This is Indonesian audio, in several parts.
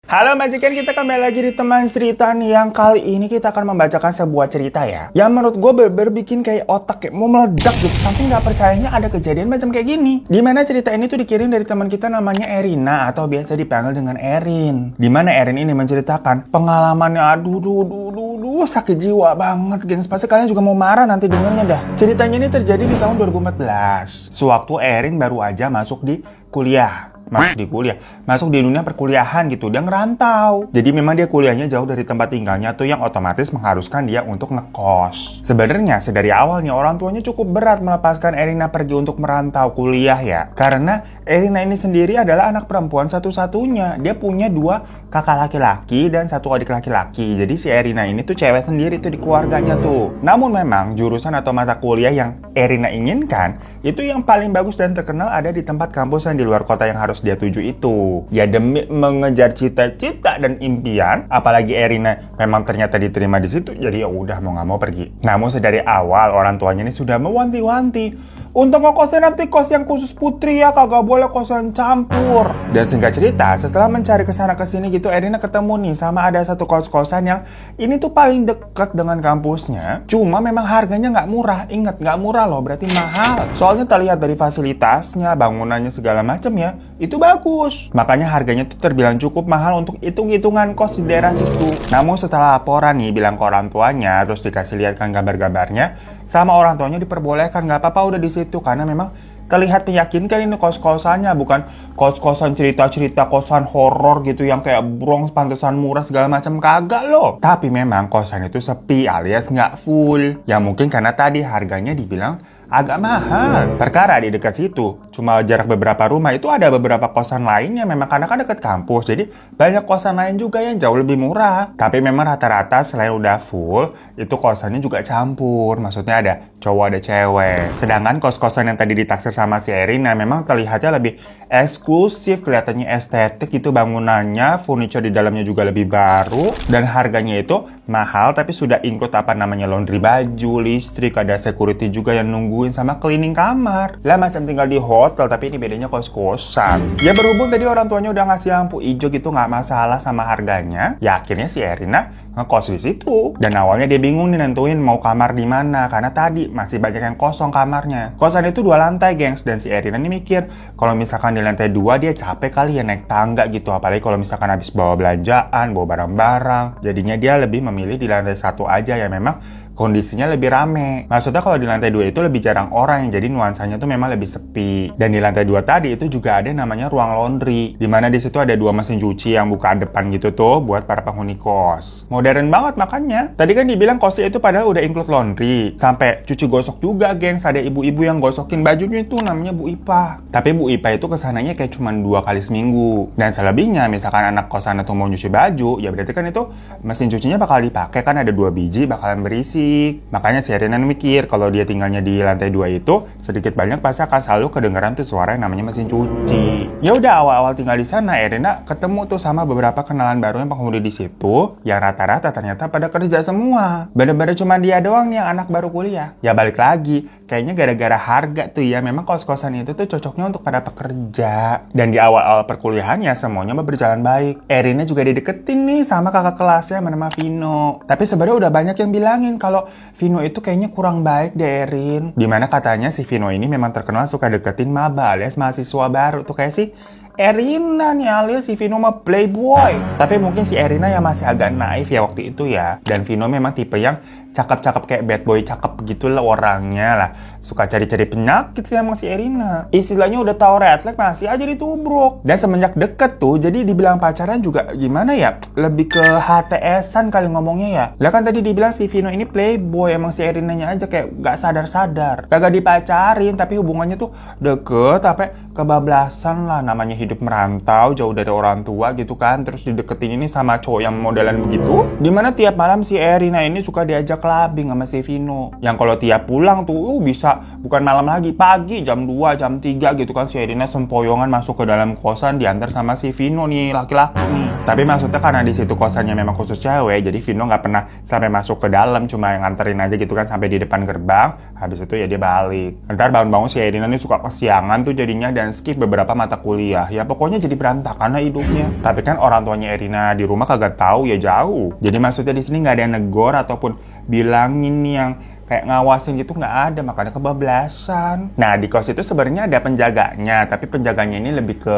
Halo majikan, kita kembali lagi di teman cerita nih. Yang kali ini kita akan membacakan sebuah cerita ya, yang menurut gue bener-bener bikin kayak otak kayak mau meledak gitu. Saking gak percayanya ada kejadian macam kayak gini. Dimana cerita ini tuh dikirim dari teman kita namanya Erina, atau biasa dipanggil dengan Erin. Dimana Erin ini menceritakan pengalamannya, aduh sakit jiwa banget gengs. Pasti kalian juga mau marah nanti dengernya dah. Ceritanya ini terjadi di tahun 2014, sewaktu Erin baru aja masuk di kuliah. Masuk di dunia perkuliahan gitu. Dia ngerantau, jadi memang dia kuliahnya jauh dari tempat tinggalnya tuh, yang otomatis mengharuskan dia untuk ngekos. Sebenarnya sedari awalnya orang tuanya cukup berat melepaskan Erina pergi untuk merantau kuliah ya, karena Erina ini sendiri adalah anak perempuan satu-satunya. Dia punya 2 kakak laki-laki dan 1 adik laki-laki. Jadi si Erina ini tuh cewek sendiri tuh di keluarganya tuh. Namun memang jurusan atau mata kuliah yang Erina inginkan itu yang paling bagus dan terkenal ada di tempat kampus yang di luar kota yang harus dia tuju itu. Ya demi mengejar cita-cita dan impian, apalagi Erina memang ternyata diterima di situ, jadi ya udah mau nggak mau pergi. Namun sedari awal orang tuanya ini sudah mewanti-wanti, untuk ngekosin nanti kos yang khusus putri ya, kagak boleh kosan campur. Dan singkat cerita, setelah mencari kesana kesini gitu, Erina ketemu nih sama ada satu kos-kosan yang ini tuh paling deket dengan kampusnya. Cuma memang harganya nggak murah. Ingat, nggak murah loh, berarti mahal. Soalnya terlihat dari fasilitasnya, bangunannya segala macam ya, itu bagus. Makanya harganya tuh terbilang cukup mahal untuk hitung-hitungan kos di daerah situ. Namun setelah laporan nih bilang ke orang tuanya, terus dikasih lihatkan gambar-gambarnya, sama orang tuanya diperbolehkan, nggak apa-apa udah di situ, karena memang terlihat meyakinkan ini kos-kosannya, bukan kos-kosan cerita-cerita kosan horor gitu yang kayak Bronx pantesan murah segala macam, kagak loh. Tapi memang kosan itu sepi alias nggak full. Ya mungkin karena tadi harganya dibilang agak mahal. Perkara di dekat situ, cuma jarak beberapa rumah itu ada beberapa kosan lainnya, memang karena kan dekat kampus, jadi banyak kosan lain juga yang jauh lebih murah. Tapi memang rata-rata selain udah full, itu kosannya juga campur, maksudnya ada cowok ada cewek. Sedangkan kos-kosan yang tadi ditaksir sama si Erina memang terlihatnya lebih eksklusif, kelihatannya estetik gitu bangunannya, furniture di dalamnya juga lebih baru, dan harganya itu mahal tapi sudah include apa namanya laundry baju, listrik, ada security juga yang nungguin sama cleaning kamar. Lah macam tinggal di hotel, tapi ini bedanya kos-kosan. Ya berhubung tadi orang tuanya udah ngasih lampu hijau gitu, nggak masalah sama harganya, ya akhirnya si Erina ngekos di situ. Dan awalnya dia bingung nih nentuin mau kamar di mana, karena tadi masih banyak yang kosong kamarnya. Kosan itu 2 lantai gengs, dan si Erina nih mikir kalau misalkan di lantai 2 dia capek kali ya naik tangga gitu, apalagi kalau misalkan habis bawa belanjaan, bawa barang-barang. Jadinya dia lebih memilih di lantai 1 aja ya, memang kondisinya lebih rame. Maksudnya kalau di lantai 2 itu lebih jarang orang, yang jadi nuansanya tuh memang lebih sepi. Dan di lantai 2 tadi itu juga ada namanya ruang laundry, dimana di situ ada 2 mesin cuci yang buka depan gitu tuh buat para penghuni kos. Modern banget makanya. Tadi kan dibilang kosnya itu padahal udah include laundry, sampai cuci gosok juga gengs. Ada ibu-ibu yang gosokin bajunya itu namanya Bu Ipa. Tapi Bu Ipa itu kesananya kayak cuma 2 kali seminggu. Dan selebihnya misalkan anak kosan atau mau nyuci baju, ya berarti kan itu mesin cucinya bakal dipakai, kan ada 2 biji bakalan berisi. Makanya si Erina mikir kalau dia tinggalnya di lantai 2 itu sedikit banyak pasti akan selalu kedengeran tuh suara yang namanya mesin cuci. Ya udah awal-awal tinggal di sana, Erina ketemu tuh sama beberapa kenalan baru yang penghuni di situ, yang rata-rata ternyata pada kerja semua. Bener-bener cuma dia doang nih yang anak baru kuliah. Ya balik lagi, kayaknya gara-gara harga tuh ya, memang kos-kosan itu tuh cocoknya untuk para pekerja. Dan di awal-awal perkuliahannya semuanya berjalan baik. Erina juga dideketin nih sama kakak kelasnya bernama Vino. Tapi sebenarnya udah banyak yang bilangin kalau Vino itu kayaknya kurang baik deh Erin. Dimana katanya si Vino ini memang terkenal suka deketin maba alias mahasiswa baru tuh, kayak si Erina nih alias si Vino mah playboy. Tapi mungkin si Erina yang masih agak naif ya waktu itu ya. Dan Vino memang tipe yang cakep-cakep kayak bad boy cakep gitu lah orangnya lah. Suka cari-cari penyakit sih sama si Erina. Istilahnya udah tahu red flag masih aja ditubruk. Dan semenjak deket tuh, jadi dibilang pacaran juga gimana ya, lebih ke HTS-an kali ngomongnya ya. Lah kan tadi dibilang si Vino ini playboy, emang si Erinanya aja kayak gak sadar-sadar. Kagak dipacarin tapi hubungannya tuh deket sampai kebablasan lah. Namanya hidup merantau jauh dari orang tua gitu kan, terus dideketin ini sama cowok yang modelan begitu. Dimana tiap malam si Erina ini suka diajak clubbing sama si Vino. Yang kalau tiap pulang tuh bisa bukan malam lagi, pagi jam 2, jam 3 gitu kan si Erina sempoyongan masuk ke dalam kosan diantar sama si Vino nih, laki-laki nih. Tapi maksudnya karena di situ kosannya memang khusus cewek, jadi Vino nggak pernah sampai masuk ke dalam, cuma yang nganterin aja gitu kan sampai di depan gerbang. Habis itu ya dia balik. Ntar bangun-bangun si Erina nih suka kesiangan tuh jadinya dan skip beberapa mata kuliah. Ya pokoknya jadi berantakan lah hidupnya. Tapi kan orang tuanya Erina di rumah kagak tahu ya jauh. Jadi maksudnya di sini nggak ada yang negor ataupun bilangin nih yang kayak ngawasin gitu nggak ada, makanya kebablasan. Nah di kos itu sebenarnya ada penjaganya, tapi penjaganya ini lebih ke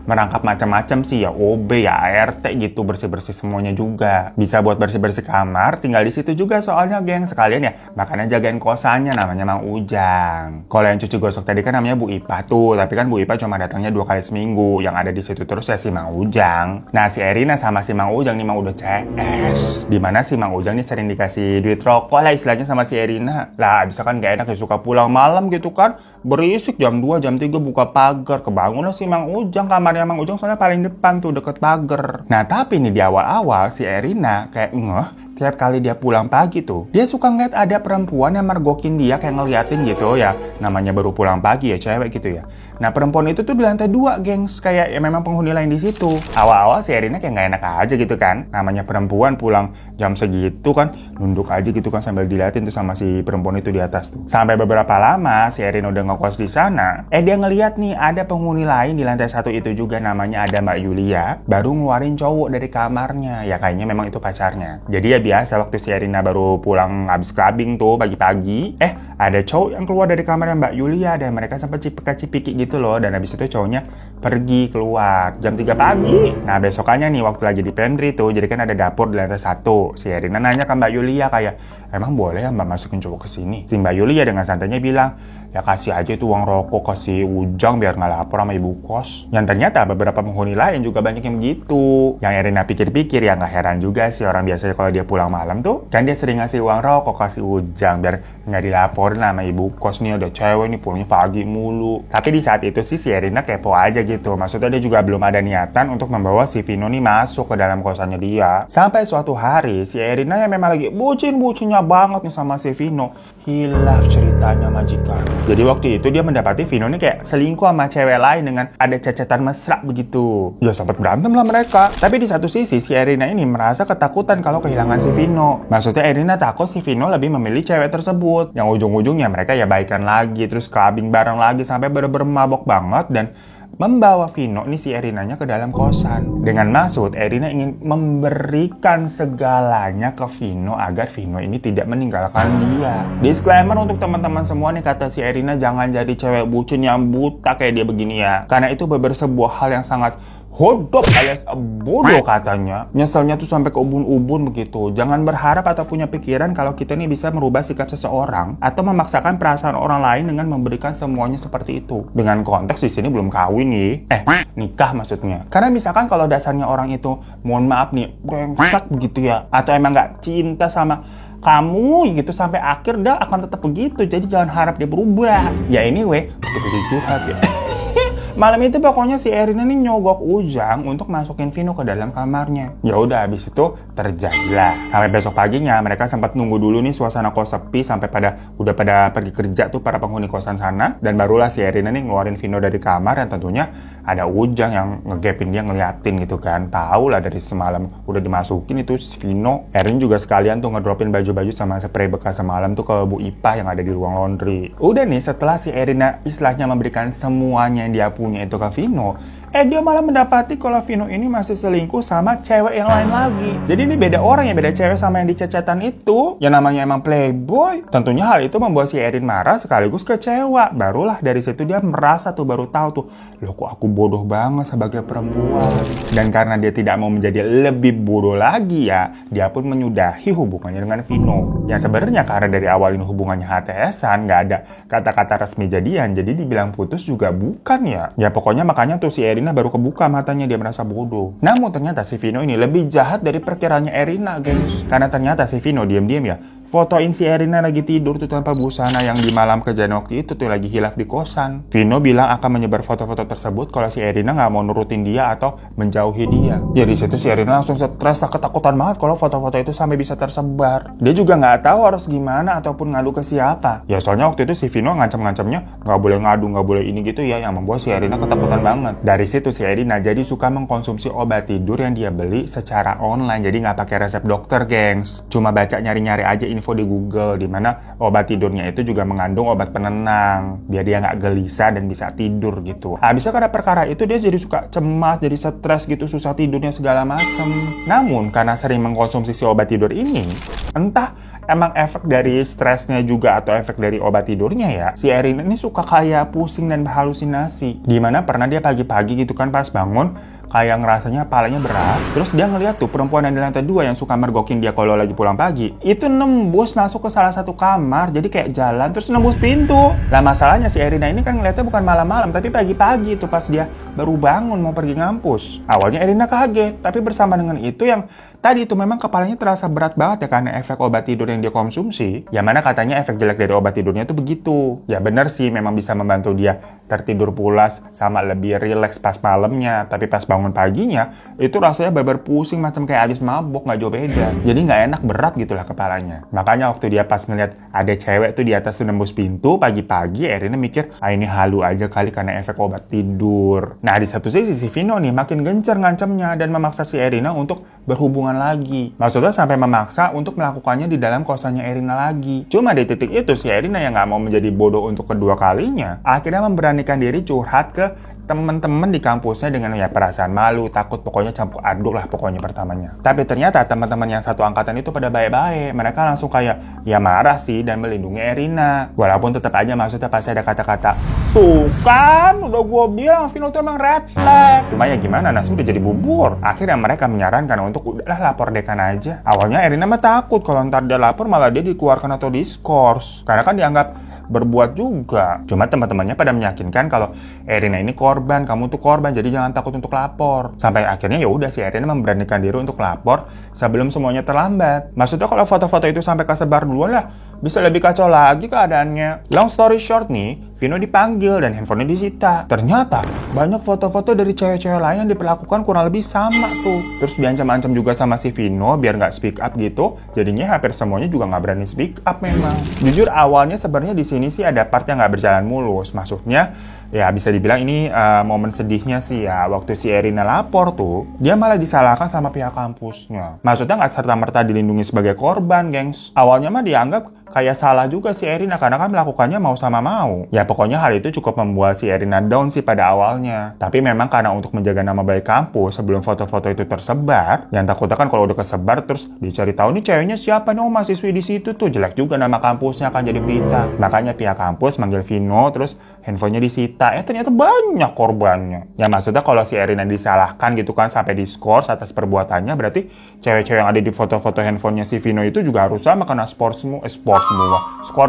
merangkap macam-macam sih ya, OB ya ART gitu, bersih-bersih semuanya juga. Bisa buat bersih-bersih kamar, tinggal di situ juga soalnya geng, sekalian ya makanya jagain kosannya, namanya Mang Ujang. Kalau yang cuci gosok tadi kan namanya Bu Ipa tuh, tapi kan Bu Ipa cuma datangnya 2 kali seminggu, yang ada di situ terus ya si Mang Ujang. Nah si Erina sama si Mang Ujang nih mau udah CS, dimana si Mang Ujang nih sering dikasih duit rokok lah istilahnya sama si Erina. Lah bisa kan gak enak ya, suka pulang malam gitu kan, berisik jam 2, jam 3 buka pagar, kebangun lah si Mang Ujang, kamarnya Mang Ujang soalnya paling depan tuh deket pagar. Nah tapi nih di awal-awal si Erina kayak tiap kali dia pulang pagi tuh, dia suka ngeliat ada perempuan yang mergokin dia kayak ngeliatin gitu ya. Namanya baru pulang pagi ya, cewek gitu ya. Nah perempuan itu tuh di lantai 2 gengs, kayak ya memang penghuni lain di situ. Awal-awal si Erina kayak gak enak aja gitu kan. Namanya perempuan pulang jam segitu kan, nunduk aja gitu kan sambil diliatin tuh sama si perempuan itu di atas tuh. Sampai beberapa lama si Erina udah ngekos di sana, dia ngeliat nih ada penghuni lain di lantai 1 itu juga, namanya ada Mbak Yulia, baru ngeluarin cowok dari kamarnya. Ya kayaknya memang itu pacarnya. Jadi ya biasa waktu si Erina baru pulang habis clubbing tuh pagi-pagi, ada cowok yang keluar dari kamarnya Mbak Yulia dan mereka sempat cipika-cipiki gitu loh. Dan habis itu cowoknya pergi keluar jam 3 pagi. Nah besokannya nih waktu lagi di pantry tuh, jadi kan ada dapur di lantai 1. Si Erina nanya ke Mbak Yulia kayak, emang boleh ya Mbak masukin cowok ke sini? Si Mbak Yulia dengan santainya bilang, ya kasih aja itu uang rokok kasih Ujang biar nggak lapor sama ibu kos. Yang ternyata beberapa penghuni lain juga banyak yang begitu. Yang Erina pikir-pikir ya nggak heran juga sih, orang biasanya kalau dia pulang malam tuh kan dia sering ngasih uang rokok kasih Ujang biar nggak dilaporin sama ibu kos nih, ada cewek nih pulangnya pagi mulu. Tapi di saat itu sih si Erina kepo aja gitu. Maksudnya dia juga belum ada niatan untuk membawa si Vino nih masuk ke dalam kosannya dia. Sampai suatu hari si Erina yang memang lagi bucin-bucinnya banget nih sama si Vino, hilaf ceritanya majikan. Jadi waktu itu dia mendapati Vino nih kayak selingkuh sama cewek lain dengan ada cecetan mesra begitu. Ya sempat berantem lah mereka. Tapi di satu sisi si Erina ini merasa ketakutan kalau kehilangan si Vino. Maksudnya Erina takut si Vino lebih memilih cewek tersebut. Yang ujung-ujungnya mereka ya baikan lagi, terus clubbing bareng lagi sampai bener-bener mabok banget dan membawa Vino nih si Erinanya ke dalam kosan. Dengan maksud Erina ingin memberikan segalanya ke Vino agar Vino ini tidak meninggalkan dia. Disclaimer untuk teman-teman semua nih, kata si Erina, jangan jadi cewek bucin yang buta kayak dia begini ya. Karena itu sebuah hal yang sangat hodop alias bodoh katanya. Nyeselnya tuh sampai ke ubun-ubun begitu. Jangan berharap atau punya pikiran kalau kita nih bisa merubah sikap seseorang atau memaksakan perasaan orang lain dengan memberikan semuanya seperti itu. Dengan konteks di sini belum kawin nih. Nikah maksudnya. Karena misalkan kalau dasarnya orang itu, mohon maaf nih, brengsek begitu ya, atau emang nggak cinta sama kamu gitu sampai akhir, dah akan tetap begitu. Jadi jangan harap dia berubah. Ya anyway, begitu curhat ya. Malam itu pokoknya si Erina nih nyogok Ujang untuk masukin Vino ke dalam kamarnya. Ya udah habis itu terjadilah. Sampai besok paginya mereka sempat nunggu dulu nih suasana kos sepi sampai udah pada pergi kerja tuh para penghuni kosan sana, dan barulah si Erina nih ngeluarin Vino dari kamar, dan tentunya ada Ujang yang ngegepin dia, ngeliatin gitu kan. Tahu lah dari semalam udah dimasukin itu si Vino. Erin juga sekalian tuh ngedropin baju-baju sama spray bekas semalam tuh ke Bu Ipa yang ada di ruang laundry. Udah nih setelah si Erina istilahnya memberikan semuanya yang dia punya itu ke Vino, dia malah mendapati kalau Vino ini masih selingkuh sama cewek yang lain lagi. Jadi ini beda orang ya, beda cewek sama yang dicecetan itu. Yang namanya emang playboy. Tentunya hal itu membuat si Erin marah sekaligus kecewa. Barulah dari situ dia merasa tuh, baru tahu tuh, loh kok aku bodoh banget sebagai perempuan. Dan karena dia tidak mau menjadi lebih bodoh lagi ya, dia pun menyudahi hubungannya dengan Vino. Yang sebenarnya karena dari awal ini hubungannya HTS-an, nggak ada kata-kata resmi jadian, jadi dibilang putus juga bukan ya. Ya pokoknya makanya tuh si Erina baru kebuka matanya, dia merasa bodoh. Namun ternyata si Vino ini lebih jahat dari perkiraannya Erina, guys. Karena ternyata si Vino diam-diam ya fotoin si Erina lagi tidur tuh tanpa busana yang di malam kejadian waktu itu tuh lagi hilaf di kosan. Vino bilang akan menyebar foto-foto tersebut kalau si Erina nggak mau nurutin dia atau menjauhi dia. Ya di situ si Erina langsung stres, ketakutan banget kalau foto-foto itu sampai bisa tersebar. Dia juga nggak tahu harus gimana ataupun ngadu ke siapa. Ya soalnya waktu itu si Vino ngancam-ngancamnya nggak boleh ngadu, nggak boleh ini gitu ya, yang membuat si Erina ketakutan banget. Dari situ si Erina jadi suka mengkonsumsi obat tidur yang dia beli secara online, jadi nggak pakai resep dokter, gengs. Cuma baca nyari-nyari aja info di Google, dimana obat tidurnya itu juga mengandung obat penenang, biar dia nggak gelisah dan bisa tidur gitu. Habisnya karena perkara itu dia jadi suka cemas, jadi stres gitu, susah tidurnya segala macem. Namun karena sering mengkonsumsi si obat tidur ini, entah emang efek dari stresnya juga atau efek dari obat tidurnya ya, si Erina ini suka kayak pusing dan berhalusinasi. Dimana pernah dia pagi-pagi gitu kan pas bangun, kayak ngerasanya palanya berat. Terus dia ngeliat tuh perempuan yang di lantai 2 yang suka mergokin dia kalau lagi pulang pagi. Itu nembus masuk ke salah satu kamar, jadi kayak jalan terus nembus pintu. Lah masalahnya si Erina ini kan ngeliatnya bukan malam-malam, tapi pagi-pagi itu pas dia baru bangun mau pergi ngampus. Awalnya Erina kaget, tapi bersama dengan itu yang tadi itu memang kepalanya terasa berat banget ya karena efek obat tidur yang dia konsumsi. Yang mana katanya efek jelek dari obat tidurnya tuh begitu. Ya bener sih, memang bisa membantu dia tertidur pulas sama lebih rileks pas malamnya. Tapi pas bangun paginya, itu rasanya bener-bener pusing macam kayak habis mabok, nggak jauh beda. Jadi nggak enak, berat gitulah kepalanya. Makanya waktu dia pas ngeliat ada cewek tuh di atas tuh nembus pintu pagi-pagi, Erina mikir, ini halu aja kali karena efek obat tidur. Nah di satu sisi si Vino nih makin gencar ngancamnya dan memaksa si Erina untuk berhubungan lagi. Maksudnya sampai memaksa untuk melakukannya di dalam kosannya Erina lagi. Cuma di titik itu si Erina yang nggak mau menjadi bodoh untuk kedua kalinya, akhirnya memberanikan diri curhat ke teman-teman di kampusnya dengan ya perasaan malu, takut, pokoknya campur aduk lah pokoknya pertamanya. Tapi ternyata teman-teman yang satu angkatan itu pada baik-baik. Mereka langsung kayak ya marah sih dan melindungi Erina. Walaupun tetap aja maksudnya pasti ada kata-kata, tuh kan udah gue bilang Vino tuh emang red flag. Cuma ya gimana, nasi udah jadi bubur. Akhirnya mereka menyarankan untuk udahlah lapor dekan aja. Awalnya Erina mah takut kalau ntar dia lapor malah dia dikeluarkan atau diskors. Karena kan dianggap berbuat juga. Cuma teman-temannya pada meyakinkan kalau Erina ini korban, kamu tuh korban, jadi jangan takut untuk lapor. Sampai akhirnya ya udah si Erina memberanikan diri untuk lapor sebelum semuanya terlambat. Maksudnya kalau foto-foto itu sampai kesebar duluan lah, bisa lebih kacau lagi keadaannya. Long story short nih, Vino dipanggil dan handphonenya disita. Ternyata banyak foto-foto dari cewek-cewek lain yang diperlakukan kurang lebih sama tuh. Terus diancam-ancam juga sama si Vino biar nggak speak up gitu. Jadinya hampir semuanya juga nggak berani speak up memang. Jujur awalnya sebenarnya di sini sih ada part yang nggak berjalan mulus. Maksudnya ya bisa dibilang ini momen sedihnya sih ya. Waktu si Erina lapor tuh, dia malah disalahkan sama pihak kampusnya. Maksudnya nggak serta-merta dilindungi sebagai korban, gengs. Awalnya mah dianggap kayak salah juga si Erina karena kan melakukannya mau sama mau. Ya pokoknya hal itu cukup membuat si Erina down sih pada awalnya. Tapi memang karena untuk menjaga nama baik kampus sebelum foto-foto itu tersebar, yang takutnya kan kalau udah kesebar terus dicari tahu nih ceweknya siapa nih, mahasiswi di situ tuh, jelek juga nama kampusnya akan jadi berita. Makanya pihak kampus manggil Vino terus handphonenya disita. Ternyata banyak korbannya. Ya maksudnya kalau si Erina disalahkan gitu kan sampai diskors atas perbuatannya, berarti cewek-cewek yang ada di foto-foto handphonenya si Vino itu juga harus sama kena skor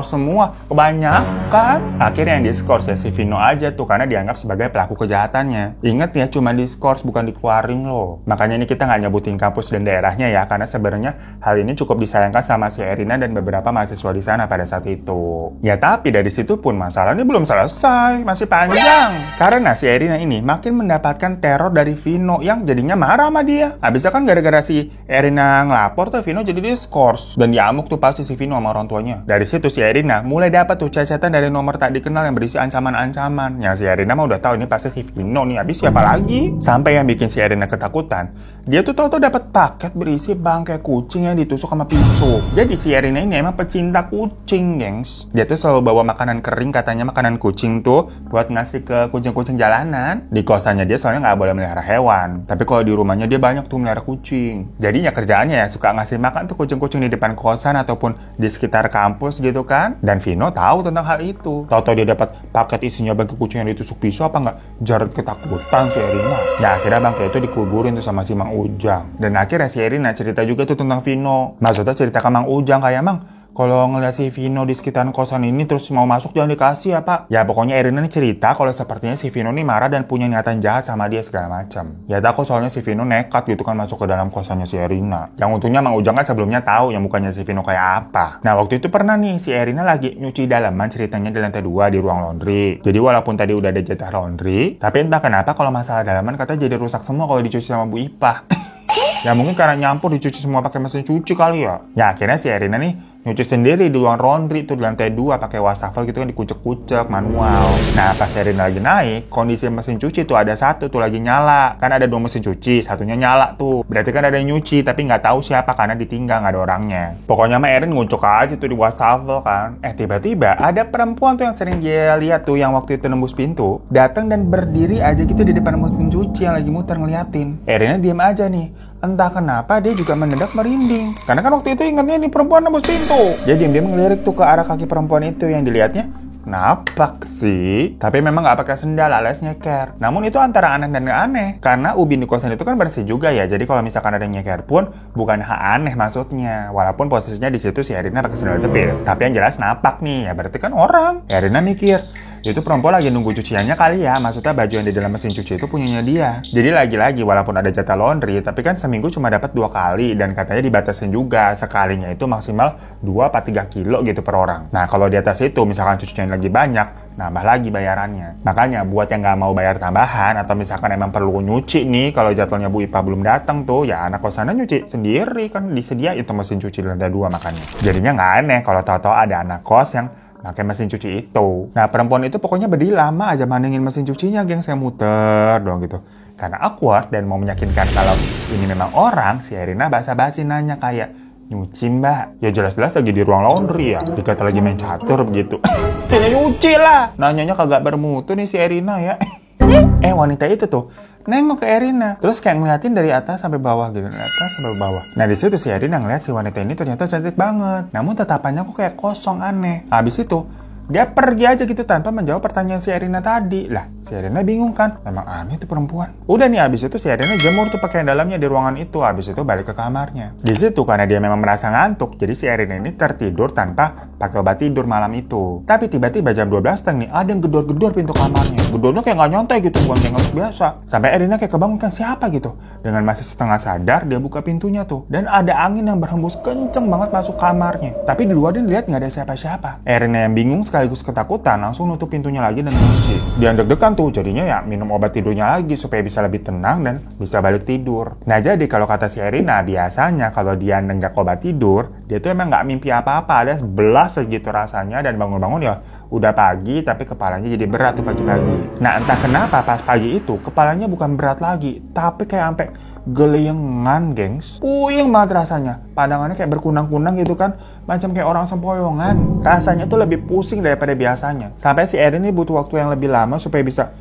semua. Kebanyakan. Akhirnya yang diskors ya si Vino aja tuh karena dianggap sebagai pelaku kejahatannya. Ingat ya, cuma diskors bukan dikeluarin loh. Makanya ini kita nggak nyebutin kampus dan daerahnya ya, karena sebenarnya hal ini cukup disayangkan sama si Erina dan beberapa mahasiswa di sana pada saat itu. Ya tapi dari situ pun masalahnya belum selesai, masih panjang. Karena si Erina ini makin mendapatkan teror dari Vino yang jadinya marah sama dia. Habisnya kan gara-gara si Erina ngelapor tuh Vino jadi diskors dan diamuk tuh pasti si Vino sama orang tuanya. Dari situ si Erina mulai dapat tuh chat-chatan dari nomor tak dikenal yang berisi ancaman-ancaman. Yang si Erina mah udah tahu ini pasti si Vino nih, habis siapa lagi? Sampai yang bikin si Erina ketakutan, dia tuh tahu dapat paket berisi bangkai kucing yang ditusuk sama pisau. Jadi si Erina ini emang pecinta kucing, gengs. Dia tuh selalu bawa makanan kering, katanya makanan kucing tuh buat ngasih ke kucing-kucing jalanan. Di kosannya dia soalnya nggak boleh melihara hewan, tapi kalau di rumahnya dia banyak tuh melihara kucing. Jadinya kerjaannya ya suka ngasih makan tuh kucing-kucing di depan kosan ataupun di sekitar kampus gitu kan. Dan Vino tahu tentang hal itu. Tahu-tahu dia dapat paket isinya bangkai kucing yang ditusuk pisau, apa nggak jaret ketakutan si Erina. Nah akhirnya bangkai itu dikuburin tuh sama si Mang Ujang. Dan akhirnya si Erina cerita juga tuh tentang Vino. Maksudnya cerita ke Mang Ujang kayak, Mang, kalau ngeliat si Vino di sekitaran kosan ini terus mau masuk jangan dikasih ya Pak. Ya pokoknya Erina nih cerita kalau sepertinya si Vino nih marah dan punya niatan jahat sama dia segala macam. Ya takut soalnya si Vino nekat gitu kan masuk ke dalam kosannya si Erina. Yang untungnya Mang Ujang kan sebelumnya tahu yang mukanya si Vino kayak apa. Nah waktu itu pernah nih si Erina lagi nyuci dalaman ceritanya di lantai 2 di ruang laundry. Jadi walaupun tadi udah ada jatah laundry, tapi entah kenapa kalau masalah dalaman katanya jadi rusak semua kalau dicuci sama Bu Ipah. Ya mungkin karena nyampur dicuci semua pakai mesin cuci kali ya. Ya akhirnya si Erina nih nyuci sendiri di ruang laundry tuh di lantai 2 pakai wastafel gitu kan dikucek-kucek manual. Nah pas Erina lagi naik, kondisi mesin cuci tuh ada satu tuh lagi nyala. Kan ada 2 mesin cuci, satunya nyala tuh. Berarti kan ada yang nyuci tapi nggak tahu siapa karena ditinggal nggak ada orangnya. Pokoknya mah Erin ngucek aja tuh di wastafel kan. Tiba-tiba ada perempuan tuh yang sering dia lihat tuh yang waktu itu nembus pintu, datang dan berdiri aja gitu di depan mesin cuci yang lagi muter ngeliatin. Erinnya diem aja nih. Entah kenapa dia juga mendadak merinding. Karena kan waktu itu ingatnya ini perempuan nembus pintu. Dia diam-diam ngelirik tuh ke arah kaki perempuan itu yang dilihatnya napak sih. Tapi memang gak pakai sendal alias nyeker. Namun itu antara aneh dan gak aneh. Karena ubin di kosan itu kan bersih juga ya. Jadi kalau misalkan ada nyeker pun bukan hal aneh maksudnya. Walaupun posisinya di situ si Erina pakai sendal jepit. Tapi yang jelas napak nih. Ya berarti kan orang. Erina mikir, itu perempuan lagi nunggu cuciannya kali ya. Maksudnya baju yang di dalam mesin cuci itu punyanya dia. Jadi lagi-lagi walaupun ada jatah laundry, tapi kan seminggu cuma dapat 2 kali. Dan katanya dibatasin juga. Sekalinya itu maksimal 2-3 kilo gitu per orang. Nah kalau di atas itu misalkan cucian lagi banyak, nambah lagi bayarannya. Makanya buat yang nggak mau bayar tambahan atau misalkan emang perlu nyuci nih kalau jadwalnya Bu Ipa belum datang tuh, ya anak kosannya nyuci sendiri kan disediain tuh mesin cuci di lantai 2 makanya. Jadinya nggak aneh kalau tahu-tahu ada anak kos yang pakai mesin cuci itu. Nah perempuan itu pokoknya berdiri lama aja mandengin mesin cucinya, geng, saya muter doang gitu. Karena awkward dan mau meyakinkan kalau ini memang orang, si Erina basa-basi nanya kayak, nyuci mbak? Ya jelas-jelas lagi di ruang laundry ya, dikata lagi main catur begitu. Ya nyuci lah! Nanyanya kagak bermutu nih si Erina ya. Wanita itu tuh nengok ke Erina, terus kayak ngeliatin dari atas sampai bawah gitu, dari atas sampai bawah. Nah di situ si Erina ngeliat si wanita ini ternyata cantik banget, namun tatapannya kok kayak kosong aneh. Habis itu dia pergi aja gitu tanpa menjawab pertanyaan si Erina tadi. Lah, si Erina bingung kan? Emang aneh tuh perempuan. Udah nih abis itu si Erina jemur tuh pakaian dalamnya di ruangan itu. Abis itu balik ke kamarnya. Di situ karena dia memang merasa ngantuk, jadi si Erina ini tertidur tanpa pakai obat tidur malam itu. Tapi tiba-tiba jam 12 nih ada yang gedor-gedor pintu kamarnya. Gedornya kayak nggak nyontek gitu, bukan yang biasa. Sampai Erina kayak kebangun kan siapa gitu. Dengan masih setengah sadar dia buka pintunya tuh. Dan ada angin yang berhembus kenceng banget masuk kamarnya. Tapi di luar dia lihat nggak ada siapa-siapa. Erina yang bingung sekaligus ketakutan langsung nutup pintunya lagi dan kunci. Dia deg-degan tuh jadinya ya minum obat tidurnya lagi supaya bisa lebih tenang dan bisa balik tidur. Nah jadi kalau kata si Erina biasanya kalau dia nenggak obat tidur dia tuh emang nggak mimpi apa-apa, ada belas segitu rasanya dan bangun-bangun ya udah pagi tapi kepalanya jadi berat tuh pagi-pagi. Nah entah kenapa pas pagi itu kepalanya bukan berat lagi tapi kayak sampai geleyengan, gengs. Puyeng banget rasanya. Pandangannya kayak berkunang-kunang gitu kan. Macam kayak orang sempoyongan. Rasanya tuh lebih pusing daripada biasanya. Sampai si Erin ini butuh waktu yang lebih lama supaya bisa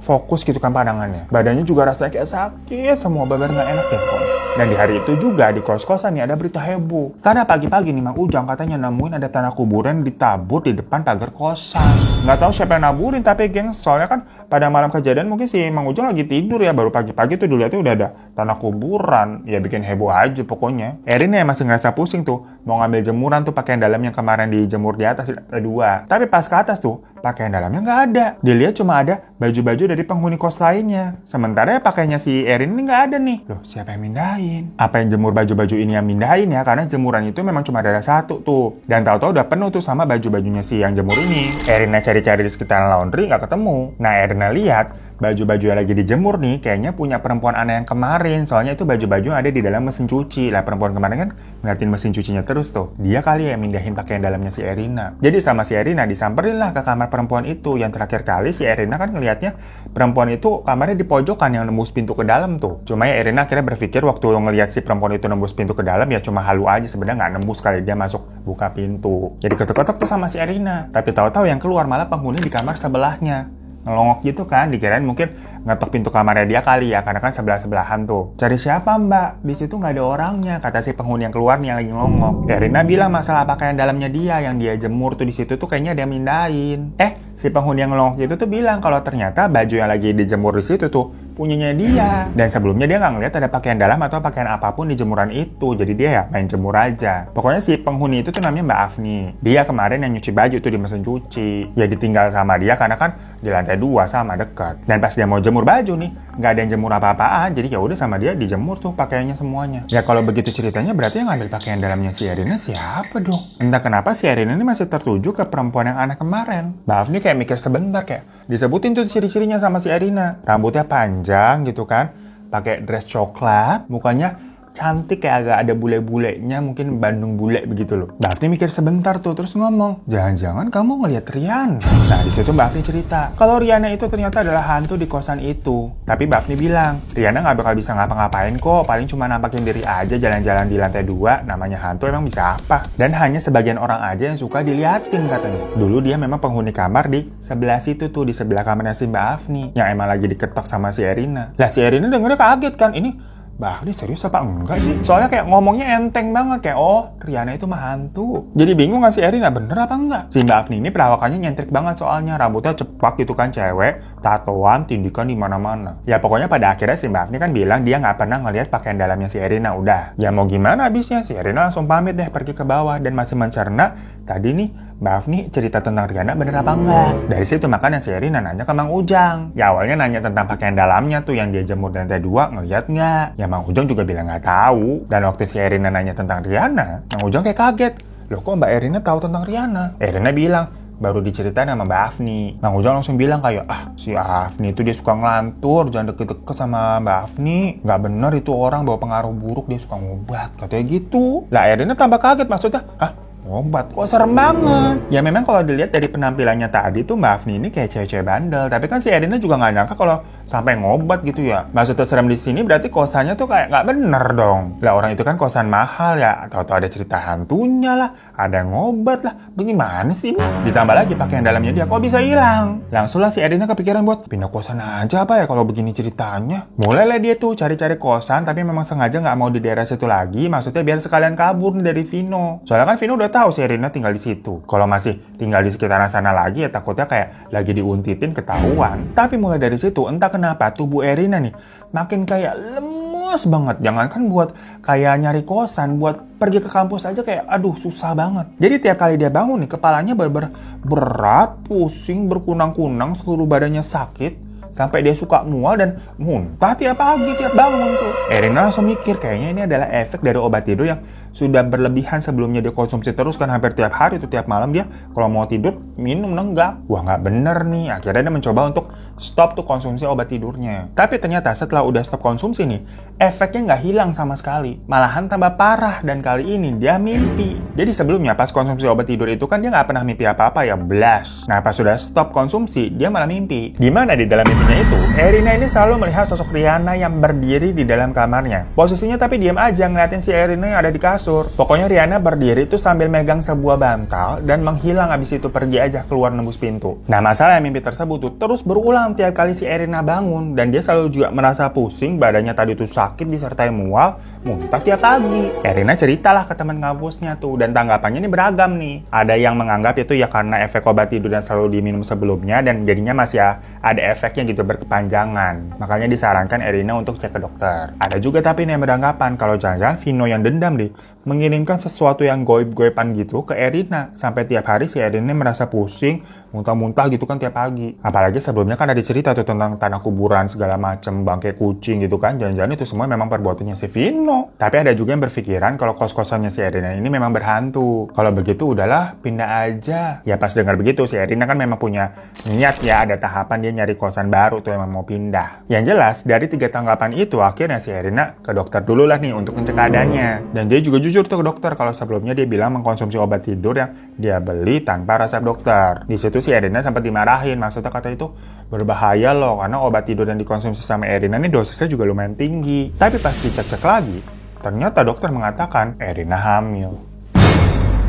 fokus gitu kan pandangannya. Badannya juga rasanya kayak sakit. Semua bener gak enak deh pokoknya. Dan di hari itu juga di kos-kosan nih ada berita heboh. Karena pagi-pagi nih Mang Ujang katanya nemuin ada tanah kuburan ditabur di depan pagar kosan. Nggak tahu siapa yang naburin tapi gengs, soalnya kan pada malam kejadian mungkin si Mang Ujang lagi tidur ya, baru pagi-pagi tuh dilihatnya udah ada tanah kuburan. Ya bikin heboh aja pokoknya. Erin ya masih ngerasa pusing tuh mau ngambil jemuran tuh pakaian dalam yang kemarin dijemur di atas di lantai 2. Tapi pas ke atas tuh pakaian dalamnya nggak ada. Dilihat cuma ada baju-baju dari penghuni kos lainnya. Sementara ya pakainya si Erin ini nggak ada nih. Loh siapa yang mindahin? Apa yang jemur baju-baju ini yang mindahin ya? Karena jemuran itu memang cuma ada satu tuh. Dan tahu-tahu udah penuh tuh sama baju-bajunya si yang jemur ini. Erina cari-cari di sekitaran laundry nggak ketemu. Nah Erina lihat baju-baju yang lagi dijemur nih kayaknya punya perempuan aneh yang kemarin. Soalnya itu baju-baju yang ada di dalam mesin cuci. Lah perempuan kemarin kan ngeliatin mesin cucinya terus tuh. Dia kali ya mindahin pakaian dalamnya si Erina. Jadi sama si Erina disamperin lah ke kamar perempuan itu. Yang terakhir kali si Erina kan ngeliatnya perempuan itu kamarnya di pojokan yang nembus pintu ke dalam tuh. Cuma ya Erina akhirnya berpikir waktu ngeliat si perempuan itu nembus pintu ke dalam ya cuma halu aja, sebenarnya nggak nembus kali dia masuk buka pintu. Jadi ketok-ketok tuh sama si Erina. Tapi tahu-tahu yang keluar malah penghuni di kamar sebelahnya. Ngelongok gitu kan, dikirain mungkin ngetok pintu kamarnya dia kali ya, karena kan sebelah-sebelahan tuh. Cari siapa mbak? Di situ nggak ada orangnya, kata si penghuni yang keluar nih yang lagi ngelongok. Erina bilang masalah pakaian dalamnya dia yang dia jemur tuh di situ tuh kayaknya ada yang mindahin. Si penghuni yang ngelongok itu tuh bilang kalau ternyata baju yang lagi dijemur di situ tuh punyanya dia. Dan sebelumnya dia nggak ngeliat ada pakaian dalam atau pakaian apapun di jemuran itu. Jadi dia ya main jemur aja. Pokoknya si penghuni itu tuh namanya Mbak Afni. Dia kemarin yang nyuci baju tuh di mesin cuci. Ya ditinggal sama dia karena kan di lantai 2 sama dekat. Dan pas dia mau jemur baju nih, nggak ada yang jemur apa-apaan. Jadi ya udah sama dia dijemur tuh pakaiannya semuanya. Ya kalau begitu ceritanya berarti yang ngambil pakaian dalamnya si Erina siapa dong? Entah kenapa si Erina ini masih tertuju ke perempuan yang aneh kemarin. Mbak Afni kayak mikir sebentar, kayak disebutin tuh ciri-cirinya sama si Erina. Rambutnya panjang gitu kan, pakai dress coklat, mukanya cantik kayak agak ada bule-bulenya, mungkin Bandung bule begitu loh. Mbak Afni mikir sebentar tuh, terus ngomong, jangan-jangan kamu ngeliat Riana. Nah di situ Mbak Afni cerita, kalau Riana itu ternyata adalah hantu di kosan itu. Tapi Mbak Afni bilang, Riana nggak bakal bisa ngapa-ngapain kok, paling cuma nampakin diri aja jalan-jalan di lantai 2, namanya hantu emang bisa apa? Dan hanya sebagian orang aja yang suka diliatin katanya. Dulu dia memang penghuni kamar di sebelah situ tuh, di sebelah kamarnya si Mbak Afni, yang emang lagi diketok sama si Erina. Lah si Erina dengernya kaget kan, ini Mbak Afni serius apa enggak sih? Soalnya kayak ngomongnya enteng banget, kayak oh Riana itu mah hantu. Jadi bingung gak si Erina bener apa enggak? Si Mbak Afni ini perawakannya nyentrik banget soalnya, rambutnya cepak gitu kan cewek, tatoan, tindikan di mana-mana. Ya pokoknya pada akhirnya si Mbak Afni kan bilang dia nggak pernah ngelihat pakaian dalamnya si Erina. Udah, ya mau gimana abisnya, si Erina langsung pamit deh pergi ke bawah dan masih mencerna tadi nih Mbak Afni cerita tentang Riana bener apa enggak? Dari situ makanya si Erina nanya ke Mang Ujang. Ya awalnya nanya tentang pakaian dalamnya tuh yang dia jemur di lantai 2, ngeliat nggak? Ya Mang Ujang juga bilang nggak tahu. Dan waktu si Erina nanya tentang Riana, Mang Ujang kayak kaget. Loh kok Mbak Erina tahu tentang Riana? Erina bilang, baru diceritain sama Mbak Afni. Mang Ujang langsung bilang kayak, si Afni itu dia suka ngelantur, jangan deket-deket sama Mbak Afni. Nggak bener itu orang bawa pengaruh buruk, dia suka ngobat. Katanya gitu. Lah Erina tambah kaget, maksudnya, ngobat, kok serem banget. Ya memang kalau dilihat dari penampilannya tadi tuh Mbak Afni ini kayak cewek-cewek bandel. Tapi kan si Erina juga nggak nyangka kalau sampai ngobat gitu ya. Maksudnya serem di sini berarti kosannya tuh kayak nggak bener dong. Lah orang itu kan kosan mahal ya. Tahu-tahu ada cerita hantunya lah, ada ngobat lah. Bagaimana sih ini? Ditambah lagi pakaian dalamnya dia kok bisa hilang. Langsung lah si Erina kepikiran buat pindah kosan aja apa ya kalau begini ceritanya. Mulailah dia tuh cari-cari kosan, tapi memang sengaja nggak mau di daerah situ lagi. Maksudnya biar sekalian kabur nih dari Vino. Soalnya kan Vino udah tahu si Erina tinggal di situ. Kalau masih tinggal di sekitaran sana lagi ya takutnya kayak lagi diuntitin ketahuan. Tapi mulai dari situ entah kenapa tubuh Erina nih makin kayak lemes banget. Jangankan buat kayak nyari kosan, buat pergi ke kampus aja kayak aduh susah banget. Jadi tiap kali dia bangun nih kepalanya berat, pusing, berkunang-kunang, seluruh badannya sakit. Sampai dia suka mual dan muntah tiap pagi, tiap bangun tuh. Erina langsung mikir kayaknya ini adalah efek dari obat tidur yang sudah berlebihan sebelumnya dia konsumsi terus kan hampir tiap hari tuh, tiap malam dia kalau mau tidur minum nenggak. Wah nggak bener nih. Akhirnya dia mencoba untuk stop tuh konsumsi obat tidurnya. Tapi ternyata setelah udah stop konsumsi nih, efeknya nggak hilang sama sekali. Malahan tambah parah dan kali ini dia mimpi. Jadi sebelumnya pas konsumsi obat tidur itu kan dia nggak pernah mimpi apa-apa ya, blas. Nah pas sudah stop konsumsi dia malah mimpi. Gimana di dalam mimpinya itu, Erina ini selalu melihat sosok Riana yang berdiri di dalam kamarnya. Posisinya tapi diam aja ngeliatin si Erina yang ada di kasur. Pokoknya Riana berdiri itu sambil megang sebuah bantal dan menghilang, abis itu pergi aja keluar nembus pintu. Nah masalah mimpi tersebut tuh terus berulang tiap kali si Erina bangun dan dia selalu juga merasa pusing, badannya tadi tuh sakit disertai mual, muntah tiap pagi. Erina ceritalah ke teman kampusnya tuh dan tanggapannya ini beragam nih. Ada yang menganggap itu ya karena efek obat tidur yang selalu diminum sebelumnya dan jadinya masih ada efeknya gitu berkepanjangan. Makanya disarankan Erina untuk cek ke dokter. Ada juga tapi yang beranggapan kalau jangan-jangan Vino yang dendam deh mengirimkan sesuatu yang goib-goiban gitu ke Erina. Sampai tiap hari si Erina merasa pusing, muntah-muntah gitu kan tiap pagi. Apalagi sebelumnya kan ada cerita tuh tentang tanah kuburan segala macem, bangkai kucing gitu kan. Jangan-jangan itu semua memang perbuatannya si Vino. Tapi ada juga yang berpikiran kalau kos-kosannya si Erina ini memang berhantu. Kalau begitu udahlah pindah aja. Ya pas dengar begitu si Erina kan memang punya niat ya, ada tahapan dia nyari kosan baru tuh emang mau pindah. Yang jelas dari 3 tanggapan itu akhirnya si Erina ke dokter dulu lah nih untuk ngecek keadaannya. Dan dia juga jujur tuh ke dokter kalau sebelumnya dia bilang mengkonsumsi obat tidur yang dia beli tanpa resep dokter. Di situ si Erina sempat dimarahin, maksudnya kata itu berbahaya loh karena obat tidur yang dikonsumsi sama Erina ini dosisnya juga lumayan tinggi. Tapi pas dicek-cek lagi, ternyata dokter mengatakan Erina hamil.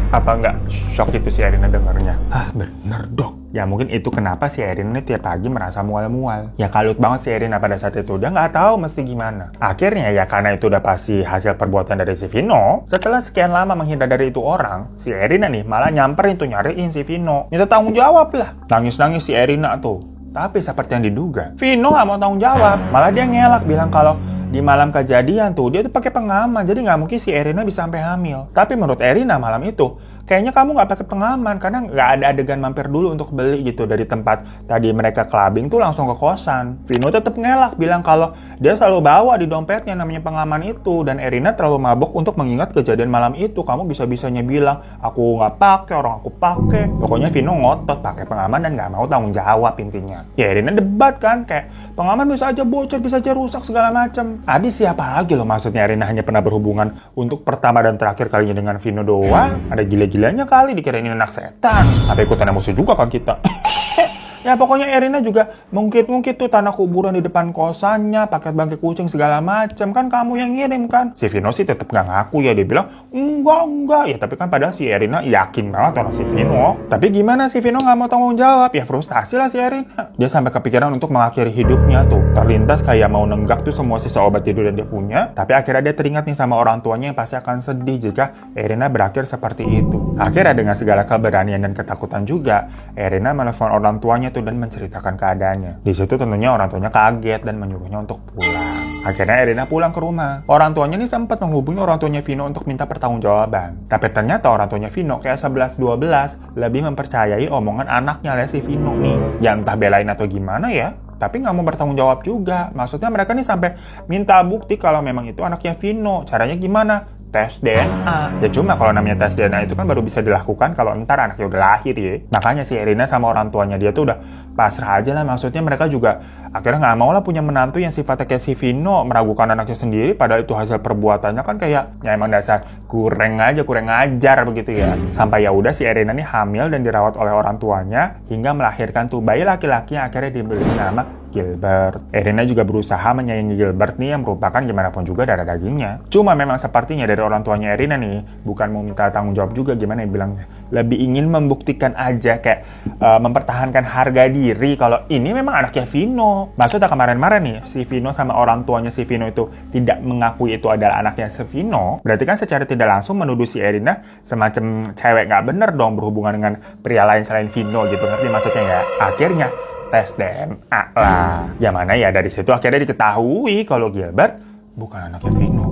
Apa nggak shock itu si Erina dengarnya? Bener dok. Ya mungkin itu kenapa si Erina ini tiap pagi merasa mual-mual. Ya kalut banget si Erina pada saat itu. Dia nggak tahu mesti gimana. Akhirnya ya karena itu udah pasti hasil perbuatan dari si Vino. Setelah sekian lama menghindar dari itu orang, si Erina nih malah nyamperin tuh nyariin si Vino. Minta tanggung jawab lah. Nangis-nangis si Erina tuh. Tapi seperti yang diduga, Vino nggak mau tanggung jawab. Malah dia ngelak bilang kalau di malam kejadian tuh dia tuh pakai pengaman, jadi nggak mungkin si Erina bisa sampai hamil. Tapi menurut Erina malam itu kayaknya kamu nggak pakai pengaman karena nggak ada adegan mampir dulu untuk beli gitu dari tempat tadi mereka clubbing tuh langsung ke kosan. Vino tetap ngelak bilang kalau dia selalu bawa di dompetnya namanya pengaman itu, dan Erina terlalu mabok untuk mengingat kejadian malam itu. Kamu bisa-bisanya bilang aku nggak pakai, orang aku pakai. Pokoknya Vino ngotot pakai pengaman dan nggak mau tanggung jawab intinya. Ya Erina debat kan kayak pengaman bisa aja bocor, bisa aja rusak segala macam. Adi siapa lagi loh, maksudnya Erina hanya pernah berhubungan untuk pertama dan terakhir kalinya dengan Vino doang. Ada gila-gilanya kali dikirain ini anak setan. Tapi ikutan emosi juga kan kita. Ya pokoknya Erina juga mungkit-mungkit tuh tanah kuburan di depan kosannya, paket bangkai kucing segala macam. Kan kamu yang ngirim kan? Si Vino sih tetap gak ngaku ya, dia bilang enggak. Ya tapi kan padahal si Erina yakin banget orang si Vino. Tapi gimana si Vino gak mau tanggung jawab? Ya frustasi lah si Erina. Dia sampai kepikiran untuk mengakhiri hidupnya tuh. Terlintas kayak mau nenggak tuh semua sisa obat tidur yang dia punya. Tapi akhirnya dia teringat nih sama orang tuanya yang pasti akan sedih jika Erina berakhir seperti itu. Akhirnya dengan segala keberanian dan ketakutan juga, Erina menelpon orang tuanya dan menceritakan keadaannya. Di situ tentunya orang tuanya kaget dan menyuruhnya untuk pulang. Akhirnya Erina pulang ke rumah. Orang tuanya ini sempat menghubungi orang tuanya Vino untuk minta pertanggungjawaban. Tapi ternyata orang tuanya Vino kayak 11-12 lebih mempercayai omongan anaknya si Vino nih. Ya entah belain atau gimana ya, tapi nggak mau bertanggung jawab juga. Maksudnya mereka nih sampai minta bukti kalau memang itu anaknya Vino. Caranya gimana? Tes DNA. Ya cuma kalau namanya tes DNA itu kan baru bisa dilakukan kalau entar anaknya udah lahir ya. Makanya si Erina sama orang tuanya dia tuh udah pasrah aja lah. Maksudnya mereka juga akhirnya nggak mau lah punya menantu yang sifatnya kayak si Vino, meragukan anaknya sendiri padahal itu hasil perbuatannya kan kayak ya emang dasar kurang ajar begitu ya. Sampai ya udah si Erina nih hamil dan dirawat oleh orang tuanya hingga melahirkan tuh bayi laki-laki yang akhirnya diberi nama Gilbert. Erina juga berusaha menyayangi Gilbert nih yang merupakan gimana pun juga darah dagingnya. Cuma memang sepertinya dari orang tuanya Erina nih bukan mau minta tanggung jawab juga, gimana ya bilangnya, lebih ingin membuktikan aja kayak mempertahankan harga diri kalau ini memang anaknya Vino. Maksudnya kemarin-kemarin nih si Vino sama orang tuanya si Vino itu tidak mengakui itu adalah anaknya si Vino, berarti kan secara tidak langsung menuduh si Erina semacam cewek nggak bener dong berhubungan dengan pria lain selain Vino gitu, ngerti maksudnya ya? Akhirnya tes DNA lah. Yang mana ya dari situ akhirnya diketahui kalau Gilbert bukan anaknya Vino.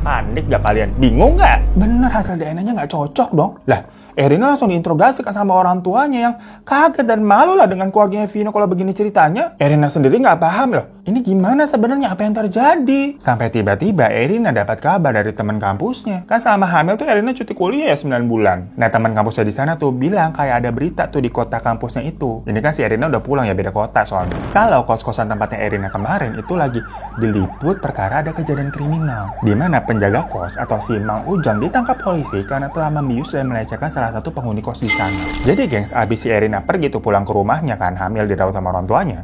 Panik gak kalian? Bingung gak? Bener hasil DNA-nya gak cocok dong. Lah, Erina langsung diinterogasi kan sama orang tuanya yang kaget dan malu lah dengan keluarganya Vino kalau begini ceritanya. Erina sendiri gak paham loh. Ini gimana sebenarnya apa yang terjadi? Sampai tiba-tiba Erina dapat kabar dari teman kampusnya. Kan selama hamil tuh Erina cuti kuliah ya 9 bulan. Nah teman kampusnya di sana tuh bilang kayak ada berita tuh di kota kampusnya itu. Ini kan si Erina udah pulang ya, beda kota soalnya. Kalau kos-kosan tempatnya Erina kemarin itu lagi diliput perkara ada kejadian kriminal. Di mana penjaga kos atau si Mang Ujang ditangkap polisi karena telah membius dan melecehkan salah satu penghuni kos di sana. Jadi gengs, abis si Erina pergi tuh pulang ke rumahnya kan hamil dirawat sama orang tuanya,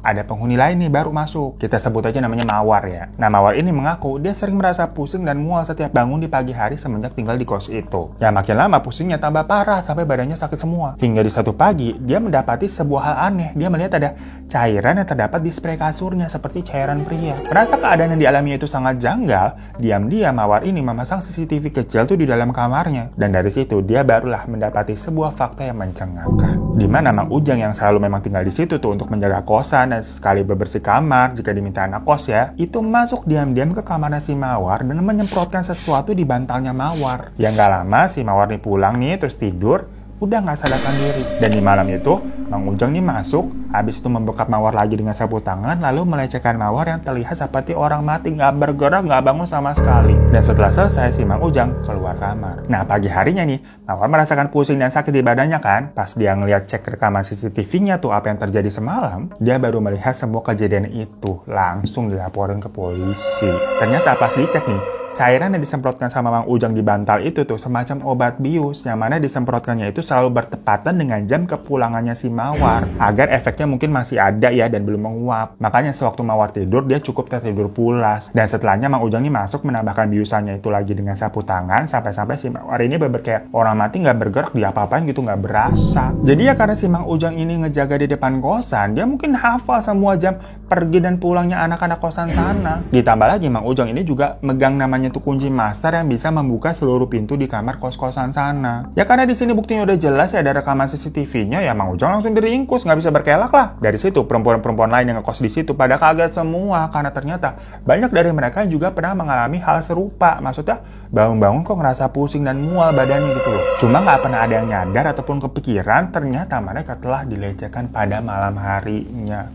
ada penghuni lain nih baru masuk. Kita sebut aja namanya Mawar ya. Nah Mawar ini mengaku dia sering merasa pusing dan mual setiap bangun di pagi hari semenjak tinggal di kos itu. Ya makin lama pusingnya tambah parah sampai badannya sakit semua. Hingga di satu pagi dia mendapati sebuah hal aneh. Dia melihat ada cairan yang terdapat di spray kasurnya seperti cairan pria. Merasa keadaan yang dialaminya itu sangat janggal, diam-diam Mawar ini memasang CCTV kecil tuh di dalam kamarnya. Dan dari situ dia barulah mendapati sebuah fakta yang mencengangkan. Di mana Mang Ujang yang selalu memang tinggal di situ tuh untuk menjaga kosan dan sekali bebersih kamar jika diminta anak kos ya, itu masuk diam-diam ke kamarnya si Mawar dan menyemprotkan sesuatu di bantalnya Mawar. Yang gak lama si Mawar nih pulang nih terus tidur, udah gak sadarkan diri. Dan di malam itu Mang Ujang nih masuk, habis itu membekap Mawar lagi dengan sapu tangan, lalu melecehkan Mawar yang terlihat seperti orang mati, gak bergerak, gak bangun sama sekali. Dan setelah selesai si Mang Ujang keluar kamar. Nah pagi harinya nih Mawar merasakan pusing dan sakit di badannya kan. Pas dia ngeliat cek rekaman CCTV-nya tuh apa yang terjadi semalam, dia baru melihat semua kejadian itu. Langsung dilaporin ke polisi. Ternyata pas dicek nih, cairan yang disemprotkan sama Mang Ujang di bantal itu tuh semacam obat bius, yang mana disemprotkannya itu selalu bertepatan dengan jam kepulangannya si Mawar, agar efeknya mungkin masih ada ya dan belum menguap. Makanya sewaktu Mawar tidur dia cukup tertidur pulas. Dan setelahnya Mang Ujang ini masuk menambahkan biusannya itu lagi dengan sapu tangan, sampai-sampai si Mawar ini bener kayak orang mati nggak bergerak, dia apa-apain gitu nggak berasa. Jadi ya karena si Mang Ujang ini ngejaga di depan kosan, dia mungkin hafal semua jam pergi dan pulangnya anak-anak kosan sana. Ditambah lagi Mang Ujang ini juga megang namanya katanya tuh kunci master yang bisa membuka seluruh pintu di kamar kos-kosan sana. Ya karena di sini buktinya udah jelas ya, ada rekaman CCTV-nya, ya Mang Ujang langsung diringkus, nggak bisa berkelak lah. Dari situ perempuan-perempuan lain yang ngekos di situ pada kaget semua karena ternyata banyak dari mereka juga pernah mengalami hal serupa. Maksudnya bangun-bangun kok ngerasa pusing dan mual badannya gitu loh. Cuma nggak pernah ada yang nyadar ataupun kepikiran ternyata mereka telah dilecehkan pada malam harinya.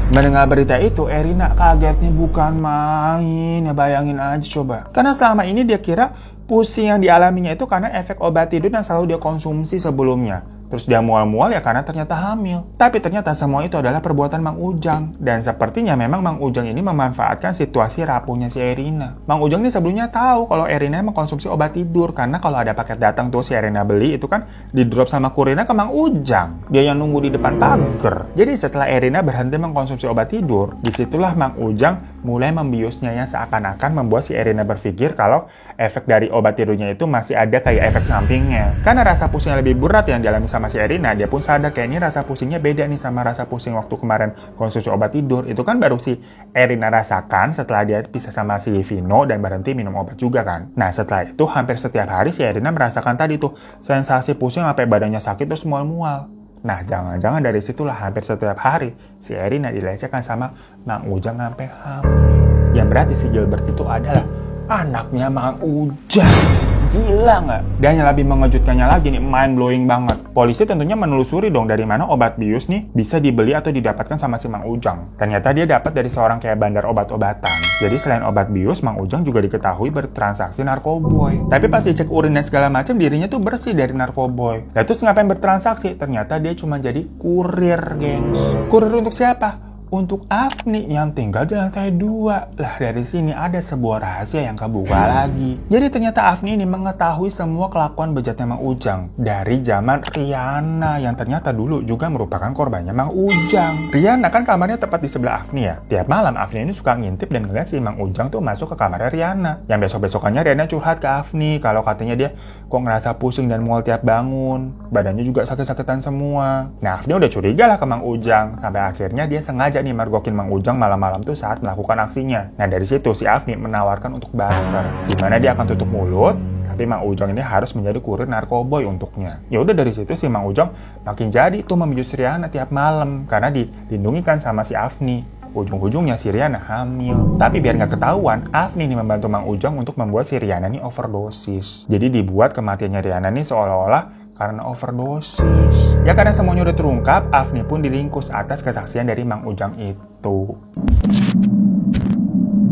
Mendengar berita itu, Erina kagetnya bukan main, ya bayangin aja coba. Karena selama ini dia kira pusing yang dialaminya itu karena efek obat tidur yang selalu dia konsumsi sebelumnya. Terus dia mual-mual ya karena ternyata hamil. Tapi ternyata semua itu adalah perbuatan Mang Ujang. Dan sepertinya memang Mang Ujang ini memanfaatkan situasi rapuhnya si Erina. Mang Ujang ini sebelumnya tahu kalau Erina mengkonsumsi obat tidur. Karena kalau ada paket datang tuh si Erina beli, itu kan di drop sama kurirnya ke Mang Ujang. Dia yang nunggu di depan pagar. Jadi setelah Erina berhenti mengkonsumsi obat tidur, disitulah Mang Ujang mulai membiusnya yang seakan-akan membuat si Erina berpikir kalau efek dari obat tidurnya itu masih ada kayak efek sampingnya. Karena rasa pusingnya lebih berat yang dialami sama si Erina, dia pun sadar kayak ini rasa pusingnya beda nih sama rasa pusing waktu kemarin konsumsi obat tidur. Itu kan baru si Erina rasakan setelah dia pisah sama si Vino dan berhenti minum obat juga kan. Nah setelah itu hampir setiap hari si Erina merasakan tadi tuh sensasi pusing sampai badannya sakit terus mual-mual. Nah jangan-jangan dari situlah hampir setiap hari si Erina dilecehkan sama Mang Ujang sampai hamil. Yang berarti si Gilbert itu adalah anaknya Mang Ujang. Gila nggak? Dan yang lebih mengejutkannya lagi nih, mind blowing banget. Polisi tentunya menelusuri dong dari mana obat bius nih bisa dibeli atau didapatkan sama si Mang Ujang. Ternyata dia dapat dari seorang kayak bandar obat-obatan. Jadi selain obat bius, Mang Ujang juga diketahui bertransaksi narkoboy. Tapi pas dicek urin dan segala macam, dirinya tuh bersih dari narkoboy. Lalu terus ngapain bertransaksi? Ternyata dia cuma jadi kurir, gengs. Kurir untuk siapa? Untuk Afni yang tinggal di lantai 2. Lah dari sini ada sebuah rahasia yang kebuka lagi. Jadi ternyata Afni ini mengetahui semua kelakuan bejatnya Mang Ujang dari zaman Riana yang ternyata dulu juga merupakan korbannya Mang Ujang. Riana kan kamarnya tepat di sebelah Afni ya. Tiap malam Afni ini suka ngintip dan ngeliat si Mang Ujang tuh masuk ke kamarnya Riana. Yang besok-besokannya Riana curhat ke Afni kalau katanya dia kok ngerasa pusing dan mual tiap bangun. Badannya juga sakit-sakitan semua. Nah Afni udah curiga lah ke Mang Ujang. Sampai akhirnya dia sengaja nih mergokin Mang Ujang malam-malam tuh saat melakukan aksinya. Nah dari situ si Afni menawarkan untuk barter, dimana dia akan tutup mulut, tapi Mang Ujang ini harus menjadi kurir narkoboy untuknya. Ya udah dari situ si Mang Ujang makin jadi tuh membius Riana tiap malam karena dilindungi kan sama si Afni. Ujung-ujungnya si Riana hamil. Tapi biar nggak ketahuan, Afni ini membantu Mang Ujang untuk membuat si Riana ini overdosis. Jadi dibuat kematiannya Riana ini seolah-olah karena overdosis. Ya karena semuanya udah terungkap, Afni pun diringkus atas kesaksian dari Mang Ujang itu.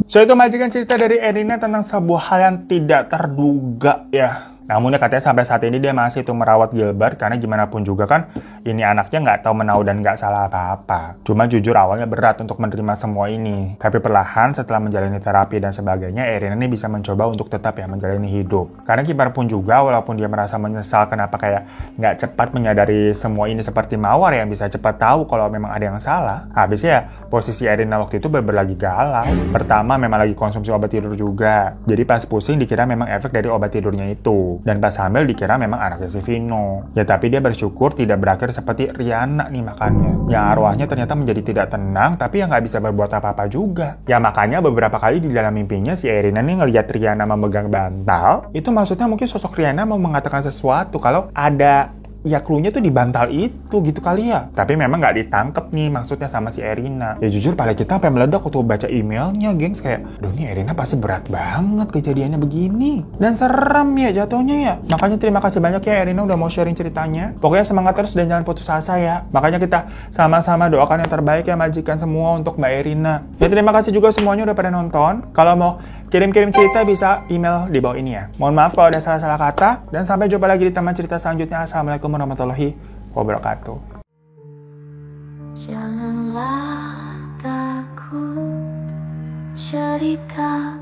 So itu majikan cerita dari Erina tentang sebuah hal yang tidak terduga ya. Namun katanya sampai saat ini dia masih tuh merawat Gilbert karena gimana pun juga kan ini anaknya nggak tahu menau dan nggak salah apa-apa. Cuma jujur awalnya berat untuk menerima semua ini. Tapi perlahan setelah menjalani terapi dan sebagainya, Erina ini bisa mencoba untuk tetap ya menjalani hidup. Karena gimana pun juga walaupun dia merasa menyesal kenapa kayak nggak cepat menyadari semua ini seperti Mawar yang bisa cepat tahu kalau memang ada yang salah. Habisnya ya posisi Erina waktu itu bener-bener lagi galau. Pertama memang lagi konsumsi obat tidur juga. Jadi pas pusing dikira memang efek dari obat tidurnya itu. Dan pas hamil dikira memang anaknya si Vino. Ya tapi dia bersyukur tidak berakhir seperti Riana nih makannya. Yang arwahnya ternyata menjadi tidak tenang tapi yang nggak bisa berbuat apa-apa juga. Ya makanya beberapa kali di dalam mimpinya si Erina nih ngelihat Riana memegang bantal. Itu maksudnya mungkin sosok Riana mau mengatakan sesuatu kalau ada ya cluenya tuh di bantal itu gitu kali ya. Tapi memang nggak ditangkep nih maksudnya sama si Erina. Ya jujur pada kita sampai meledak waktu baca emailnya gengs. Kayak aduh nih Erina pasti berat banget kejadiannya begini. Dan serem ya jatuhnya ya. Makanya terima kasih banyak ya Erina udah mau sharing ceritanya. Pokoknya semangat terus dan jangan putus asa ya. Makanya kita sama-sama doakan yang terbaik ya majikan semua untuk Mbak Erina. Ya terima kasih juga semuanya udah pada nonton. Kalau mau kirim-kirim cerita bisa email di bawah ini ya. Mohon maaf kalau ada salah-salah kata. Dan sampai jumpa lagi di teman cerita selanjutnya. Assalamualaikum warahmatullahi wabarakatuh. Janganlah takut cerita